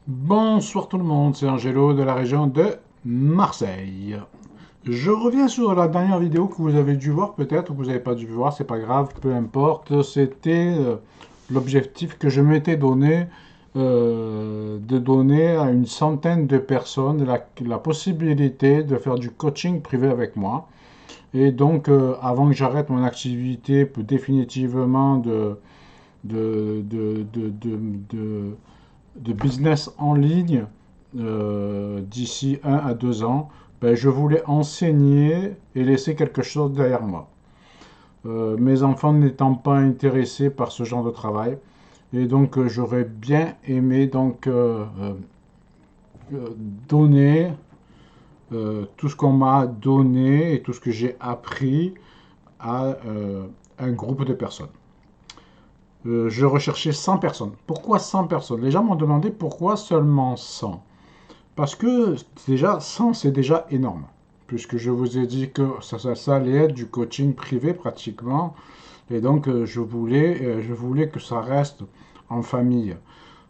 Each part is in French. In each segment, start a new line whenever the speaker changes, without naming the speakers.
Bonsoir tout le monde, c'est Angelo de la région de Marseille. Je reviens sur la dernière vidéo que vous avez dû voir peut-être, ou que vous n'avez pas dû voir, c'est pas grave, peu importe. C'était l'objectif que je m'étais donné de donner à une centaine de personnes la possibilité de faire du coaching privé avec moi. Et donc, avant que j'arrête mon activité définitivement de, de, de, de, de de business en ligne d'ici 1 à 2 ans, ben, je voulais enseigner et laisser quelque chose derrière moi. Mes enfants n'étant pas intéressés par ce genre de travail, et donc j'aurais bien aimé donner tout ce qu'on m'a donné et tout ce que j'ai appris à un groupe de personnes. Je recherchais 100 personnes. Pourquoi 100 personnes? Les gens m'ont demandé pourquoi seulement 100. Parce que déjà, 100, c'est déjà énorme. Puisque je vous ai dit que ça allait être du coaching privé pratiquement. Et donc, je voulais que ça reste en famille.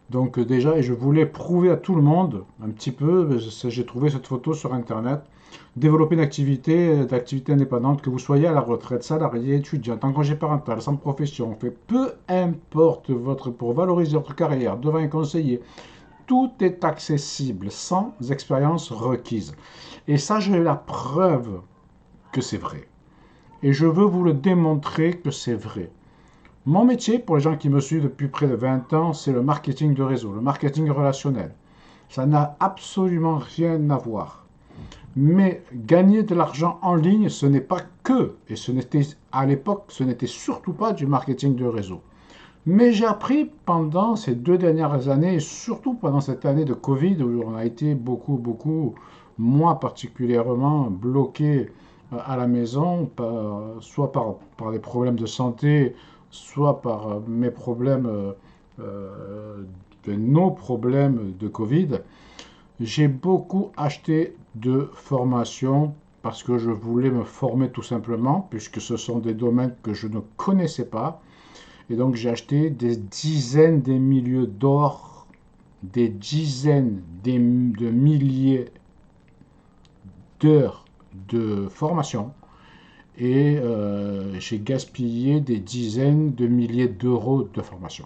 Donc déjà, et je voulais prouver à tout le monde, un petit peu, j'ai trouvé cette photo sur Internet, développer une d'activité indépendante, que vous soyez à la retraite, salarié, étudiant, en congé parental, sans profession, fait peu importe pour valoriser votre carrière devant un conseiller, tout est accessible sans expérience requise. Et ça, j'ai la preuve que c'est vrai. Et je veux vous le démontrer que c'est vrai. Mon métier, pour les gens qui me suivent depuis près de 20 ans, c'est le marketing de réseau, le marketing relationnel. Ça n'a absolument rien à voir. Mais gagner de l'argent en ligne, ce n'est pas que, et ce n'était à l'époque, ce n'était surtout pas du marketing de réseau. Mais j'ai appris pendant ces 2 dernières années, et surtout pendant cette année de Covid, où on a été beaucoup, moi particulièrement, bloqué à la maison, soit par des problèmes de santé, soit par mes problèmes, nos problèmes de Covid. J'ai beaucoup acheté de formations parce que je voulais me former tout simplement, puisque ce sont des domaines que je ne connaissais pas. Et donc j'ai acheté des dizaines des milliers d'or, des dizaines de milliers d'heures de formation et j'ai gaspillé des dizaines de milliers d'euros de formation.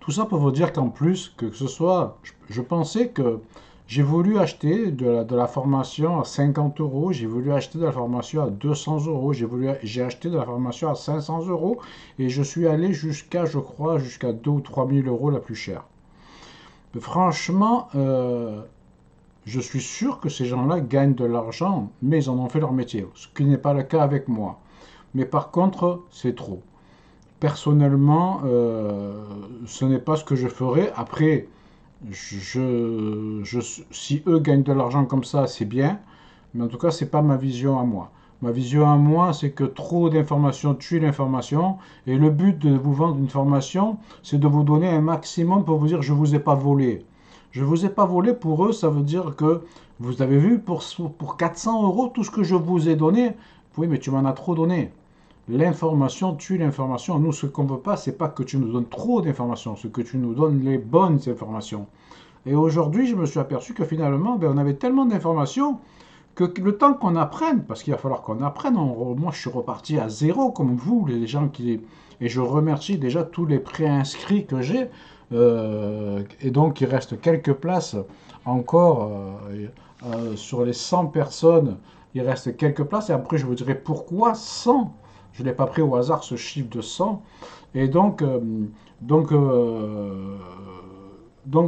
Tout ça pour vous dire qu'en plus, que ce soit, je pensais que j'ai voulu acheter de la formation à 50 euros, j'ai voulu acheter de la formation à 200 euros, j'ai acheté de la formation à 500 euros et je suis allé jusqu'à, je crois, jusqu'à 2 ou 3 000 euros la plus chère. Mais franchement, je suis sûr que ces gens-là gagnent de l'argent, mais ils en ont fait leur métier, ce qui n'est pas le cas avec moi. Mais par contre, c'est trop. Personnellement, ce n'est pas ce que je ferais. Après, si eux gagnent de l'argent comme ça, c'est bien, mais en tout cas, c'est pas ma vision à moi. Ma vision à moi, c'est que trop d'informations tue l'information, et le but de vous vendre une formation, c'est de vous donner un maximum pour vous dire je vous ai pas volé. Je vous ai pas volé pour eux, ça veut dire que vous avez vu pour 400 euros tout ce que je vous ai donné. Oui, mais tu m'en as trop donné. L'information tue l'information. Nous, ce qu'on ne veut pas, c'est pas que tu nous donnes trop d'informations, c'est que tu nous donnes les bonnes informations. Et aujourd'hui, je me suis aperçu que finalement, ben, on avait tellement d'informations que le temps qu'on apprenne, parce qu'il va falloir qu'on apprenne, moi je suis reparti à zéro comme vous, les gens qui... Et je remercie déjà tous les préinscrits que j'ai. Et donc il reste quelques places encore sur les 100 personnes. Il reste quelques places et après je vous dirai pourquoi 100. Je n'ai pas pris au hasard ce chiffre de 100. Et donc, euh, donc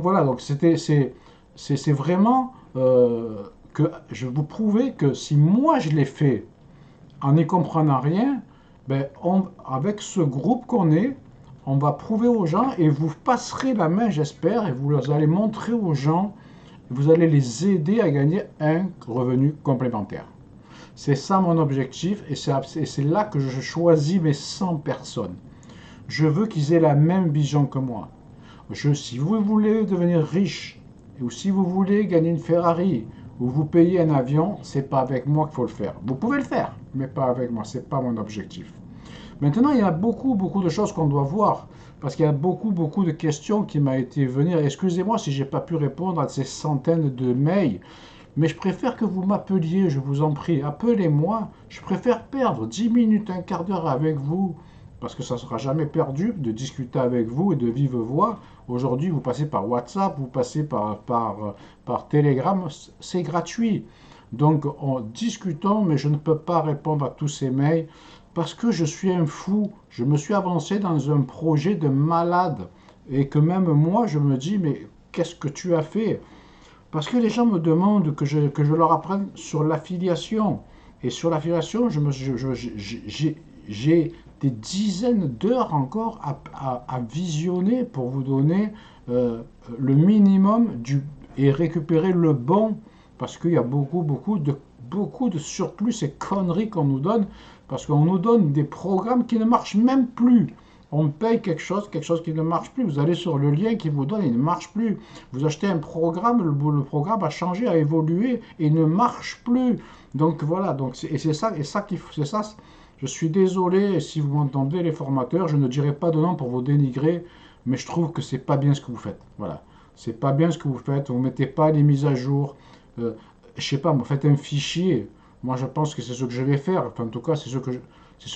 voilà, donc c'est vraiment que je vous prouvais que si moi je l'ai fait en n'y comprenant rien, ben avec ce groupe qu'on est, on va prouver aux gens et vous passerez la main, j'espère, et vous allez montrer aux gens, vous allez les aider à gagner un revenu complémentaire. C'est ça mon objectif et c'est là que je choisis mes 100 personnes. Je veux qu'ils aient la même vision que moi. Si vous voulez devenir riche, ou si vous voulez gagner une Ferrari, ou vous payez un avion, c'est pas avec moi qu'il faut le faire. Vous pouvez le faire, mais pas avec moi, c'est pas mon objectif. Maintenant, il y a beaucoup, beaucoup de choses qu'on doit voir. Parce qu'il y a beaucoup, beaucoup de questions qui m'ont été venir. Excusez-moi si j'ai pas pu répondre à ces centaines de mails. Mais je préfère que vous m'appeliez, je vous en prie. Appelez-moi. Je préfère perdre 10 minutes, un quart d'heure avec vous. Parce que ça ne sera jamais perdu de discuter avec vous et de vive voix. Aujourd'hui, vous passez par WhatsApp, vous passez par Telegram, c'est gratuit. Donc, en discutons, mais je ne peux pas répondre à tous ces mails parce que je suis un fou. Je me suis avancé dans un projet de malade. Et que même moi, je me dis, mais qu'est-ce que tu as fait? Parce que les gens me demandent que je leur apprenne sur l'affiliation. Et sur l'affiliation, j'ai des dizaines d'heures encore à visionner pour vous donner le minimum et récupérer le bon. Parce qu'il y a beaucoup de surplus et conneries qu'on nous donne. Parce qu'on nous donne des programmes qui ne marchent même plus. On paye quelque chose qui ne marche plus. Vous allez sur le lien qui vous donne, il ne marche plus. Vous achetez un programme, le programme a changé, a évolué et ne marche plus. Donc voilà, et c'est ça. Je suis désolé si vous m'entendez, les formateurs, je ne dirai pas de nom pour vous dénigrer, mais je trouve que c'est pas bien ce que vous faites. Voilà, c'est pas bien ce que vous faites. Vous mettez pas les mises à jour. Je sais pas, vous faites un fichier. Moi, je pense que c'est ce que je vais faire. Enfin, en tout cas, c'est ce que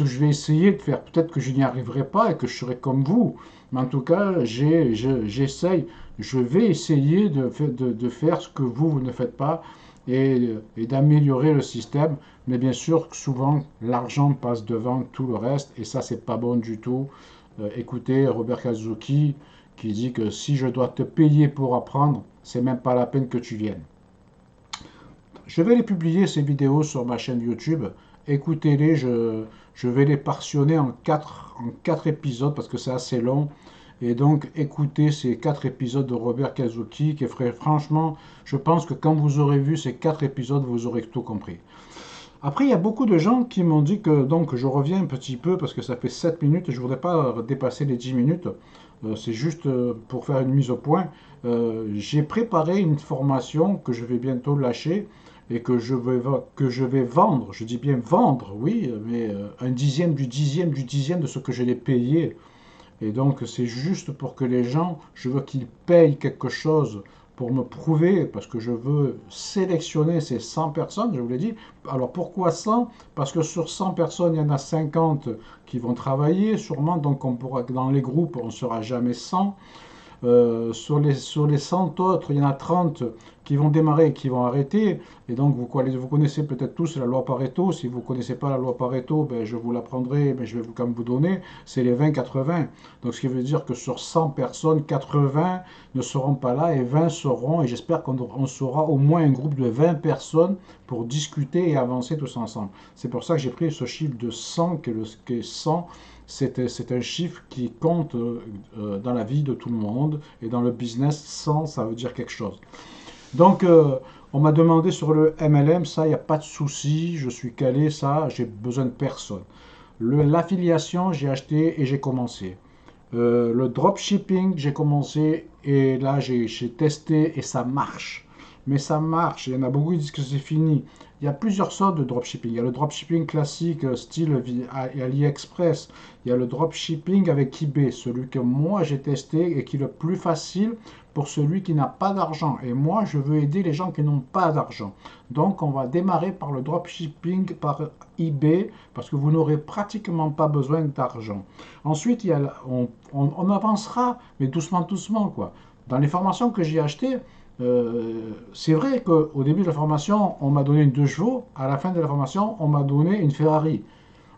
je vais essayer de faire. Peut-être que je n'y arriverai pas et que je serai comme vous. Mais en tout cas, j'essaye. Je vais essayer de faire ce que vous ne faites pas et d'améliorer le système. Mais bien sûr, souvent, l'argent passe devant tout le reste et ça, c'est pas bon du tout. Écoutez Robert Kazuki qui dit que si je dois te payer pour apprendre, c'est même pas la peine que tu viennes. Je vais les publier, ces vidéos, sur ma chaîne YouTube. Écoutez-les, je vais les partitionner en quatre épisodes parce que c'est assez long. Et donc, écoutez ces 4 épisodes de Robert Kazuki qui ferait franchement, je pense que quand vous aurez vu ces 4 épisodes, vous aurez tout compris. Après, il y a beaucoup de gens qui m'ont dit que donc je reviens un petit peu parce que ça fait 7 minutes et je ne voudrais pas dépasser les 10 minutes. C'est juste pour faire une mise au point. J'ai préparé une formation que je vais bientôt lâcher et que je vais vendre. Je dis bien vendre, oui, mais un dixième du dixième du dixième de ce que je l'ai payé. Et donc, c'est juste pour que les gens, je veux qu'ils payent quelque chose pour me prouver, parce que je veux sélectionner ces 100 personnes, je vous l'ai dit. Alors pourquoi 100? Parce que sur 100 personnes, il y en a 50 qui vont travailler, sûrement, donc on pourra, dans les groupes, on ne sera jamais 100. Sur les 100 autres, il y en a 30 qui vont démarrer et qui vont arrêter. Et donc, vous connaissez peut-être tous la loi Pareto. Si vous ne connaissez pas la loi Pareto, ben, je vous l'apprendrai, mais je vais quand même vous donner. C'est les 20-80. Donc, ce qui veut dire que sur 100 personnes, 80 ne seront pas là et 20 seront. Et j'espère qu'on sera au moins un groupe de 20 personnes pour discuter et avancer tous ensemble. C'est pour ça que j'ai pris ce chiffre de 100, qui est 100. C'est un chiffre qui compte dans la vie de tout le monde et dans le business. 100, ça veut dire quelque chose. Donc, on m'a demandé sur le MLM, ça, il n'y a pas de souci, je suis calé, ça, j'ai besoin de personne. L'affiliation, j'ai acheté et j'ai commencé. Le dropshipping, j'ai commencé et là, j'ai testé et ça marche. Mais ça marche, il y en a beaucoup qui disent que c'est fini. Il y a plusieurs sortes de dropshipping. Il y a le dropshipping classique, style AliExpress. Il y a le dropshipping avec eBay, celui que moi j'ai testé et qui est le plus facile pour celui qui n'a pas d'argent. Et moi, je veux aider les gens qui n'ont pas d'argent. Donc, on va démarrer par le dropshipping par eBay parce que vous n'aurez pratiquement pas besoin d'argent. Ensuite, on avancera, mais doucement, doucement, quoi. Dans les formations que j'ai achetées, c'est vrai qu'au début de la formation, on m'a donné une 2 chevaux. À la fin de la formation, on m'a donné une Ferrari.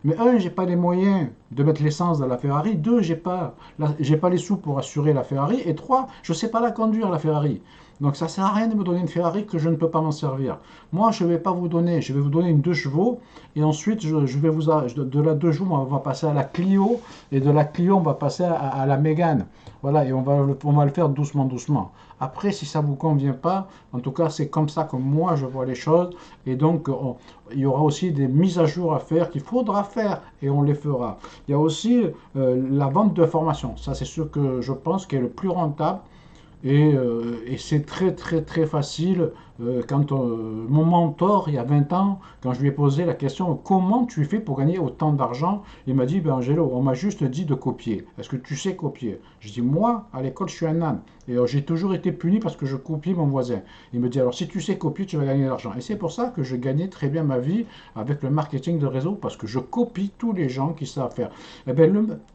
Mais un, j'ai pas les moyens de mettre l'essence dans la Ferrari. Deux, j'ai pas les sous pour assurer la Ferrari. Et trois, je sais pas la conduire, la Ferrari. Donc ça sert à rien de me donner une Ferrari que je ne peux pas m'en servir. Moi, je vais pas vous donner. Je vais vous donner une 2 chevaux. Et ensuite, je vais de la 2 chevaux, on va passer à la Clio. Et de la Clio, on va passer à la Mégane. Voilà, et on va le faire doucement, doucement. Après, si ça ne vous convient pas, en tout cas, c'est comme ça que moi je vois les choses. Et donc, il y aura aussi des mises à jour à faire qu'il faudra faire et on les fera. Il y a aussi la vente de formation. Ça, c'est ce que je pense qui est le plus rentable. Et c'est très, très, très facile quand mon mentor, il y a 20 ans, quand je lui ai posé la question, comment tu fais pour gagner autant d'argent? Il m'a dit, ben Angelo, on m'a juste dit de copier. Est-ce que tu sais copier? Je dis, moi, à l'école, je suis un âne. Et j'ai toujours été puni parce que je copiais mon voisin. Il me dit, alors si tu sais copier, tu vas gagner de l'argent. Et c'est pour ça que je gagnais très bien ma vie avec le marketing de réseau, parce que je copie tous les gens qui savent faire. Eh bien,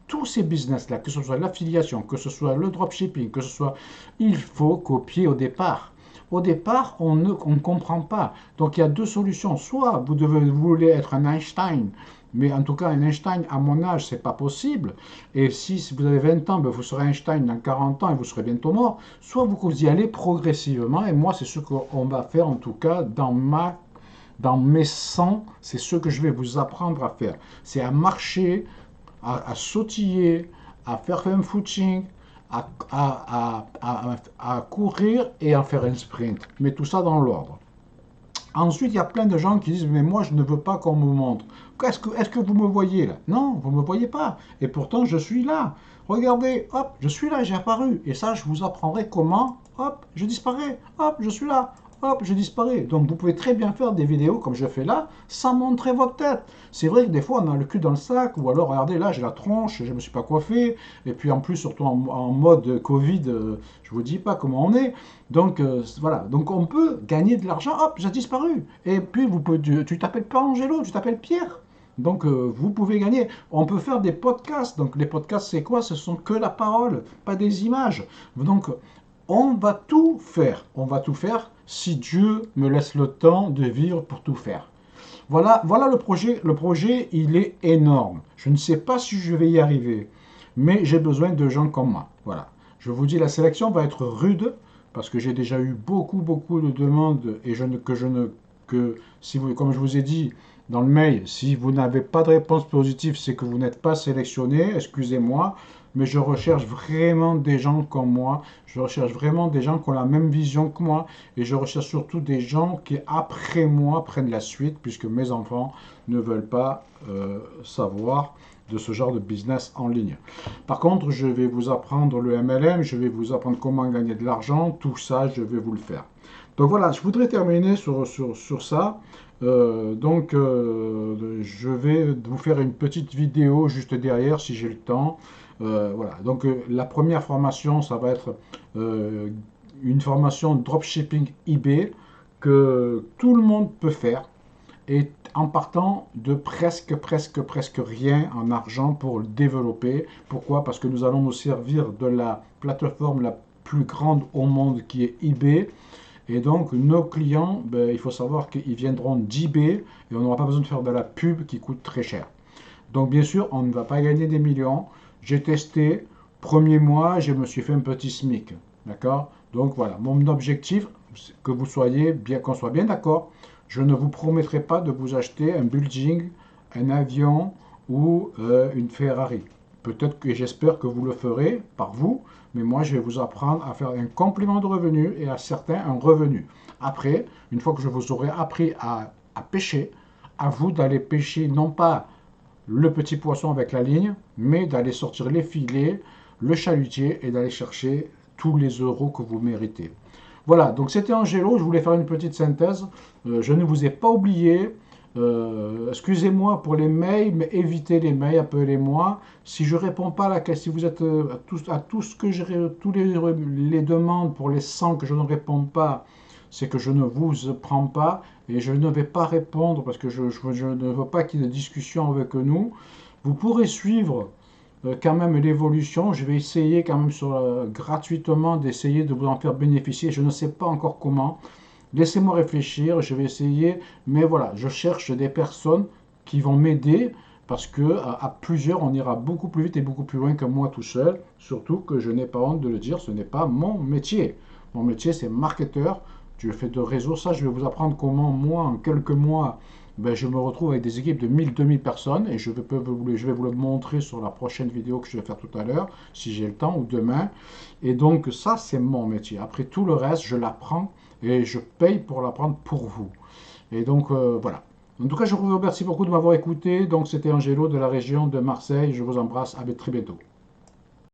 tous ces business-là, que ce soit l'affiliation, que ce soit le dropshipping, que ce soit... Il faut copier au départ. Au départ, on ne comprend pas. Donc il y a deux solutions. Soit vous voulez être un Einstein, mais en tout cas un Einstein à mon âge, c'est pas possible. Et si vous avez 20 ans, ben, vous serez Einstein dans 40 ans et vous serez bientôt mort. Soit vous y allez progressivement. Et moi, c'est ce qu'on va faire en tout cas dans mes 100, c'est ce que je vais vous apprendre à faire. C'est à marcher, à sautiller, à faire un footing, à courir et à faire un sprint. Mais tout ça dans l'ordre. Ensuite, il y a plein de gens qui disent, mais moi, je ne veux pas qu'on me montre. Est-ce que vous me voyez là? Non, vous ne me voyez pas. Et pourtant, je suis là. Regardez, hop, je suis là, j'ai apparu. Et ça, je vous apprendrai comment, hop, je disparais. Hop, je suis là. Hop, je disparais. Donc, vous pouvez très bien faire des vidéos comme je fais là, sans montrer votre tête. C'est vrai que des fois, on a le cul dans le sac, ou alors, regardez, là, j'ai la tronche, je ne me suis pas coiffé. Et puis, en plus, surtout en mode Covid, je ne vous dis pas comment on est. Donc voilà, donc on peut gagner de l'argent, hop, ça a disparu. Et puis tu t'appelles pas Angelo, tu t'appelles Pierre. Donc vous pouvez gagner. On peut faire des podcasts. Donc les podcasts, c'est quoi? Ce sont que la parole, pas des images. Donc on va tout faire. On va tout faire si Dieu me laisse le temps de vivre pour tout faire. Voilà le projet. Le projet, il est énorme. Je ne sais pas si je vais y arriver, mais j'ai besoin de gens comme moi. Voilà. Je vous dis, la sélection va être rude parce que j'ai déjà eu beaucoup de demandes et que si vous, comme je vous ai dit dans le mail, si vous n'avez pas de réponse positive, c'est que vous n'êtes pas sélectionné. Excusez-moi, mais je recherche vraiment des gens comme moi. Je recherche vraiment des gens qui ont la même vision que moi. Et je recherche surtout des gens qui, après moi, prennent la suite, puisque mes enfants ne veulent pas savoir de ce genre de business en ligne. Par contre, je vais vous apprendre le MLM, je vais vous apprendre comment gagner de l'argent, tout ça, je vais vous le faire. Donc voilà, je voudrais terminer sur ça. Je vais vous faire une petite vidéo juste derrière si j'ai le temps. Voilà, donc la première formation, ça va être une formation dropshipping eBay que tout le monde peut faire et en partant de presque rien en argent pour le développer. Pourquoi? Parce que nous allons nous servir de la plateforme la plus grande au monde qui est eBay. Et donc, nos clients, ben, il faut savoir qu'ils viendront d'eBay et on n'aura pas besoin de faire de la pub qui coûte très cher. Donc, bien sûr, on ne va pas gagner des millions. J'ai testé, premier mois, je me suis fait un petit SMIC. D'accord? Donc, voilà, mon objectif, que vous soyez bien, qu'on soit bien d'accord, je ne vous promettrai pas de vous acheter un building, un avion ou une Ferrari. Peut-être que j'espère que vous le ferez par vous, mais moi je vais vous apprendre à faire un complément de revenu et à certains un revenu. Après, une fois que je vous aurai appris à pêcher, à vous d'aller pêcher non pas le petit poisson avec la ligne, mais d'aller sortir les filets, le chalutier et d'aller chercher tous les euros que vous méritez. Voilà, donc c'était Angelo, je voulais faire une petite synthèse. Je ne vous ai pas oublié. Excusez-moi pour les mails, mais évitez les mails, appelez-moi. Si je réponds pas à la question, si vous êtes à tout ce que tous les demandes pour les 100 que je ne réponds pas, c'est que je ne vous prends pas et je ne vais pas répondre parce que je ne veux pas qu'il y ait de discussion avec nous. Vous pourrez suivre quand même l'évolution. Je vais essayer quand même gratuitement d'essayer de vous en faire bénéficier. Je ne sais pas encore comment. Laissez-moi réfléchir, je vais essayer. Mais voilà, je cherche des personnes qui vont m'aider parce que à plusieurs, on ira beaucoup plus vite et beaucoup plus loin que moi tout seul. Surtout que je n'ai pas honte de le dire, ce n'est pas mon métier. Mon métier, c'est marketeur. Je fais de réseau. Ça, je vais vous apprendre comment moi, en quelques mois, ben, je me retrouve avec des équipes de 1000-2000 personnes et je vais vous le montrer sur la prochaine vidéo que je vais faire tout à l'heure, si j'ai le temps, ou demain. Et donc ça, c'est mon métier. Après tout le reste, je l'apprends et je paye pour l'apprendre pour vous. Et donc voilà. En tout cas, je vous remercie beaucoup de m'avoir écouté. Donc c'était Angelo de la région de Marseille. Je vous embrasse. À très bientôt.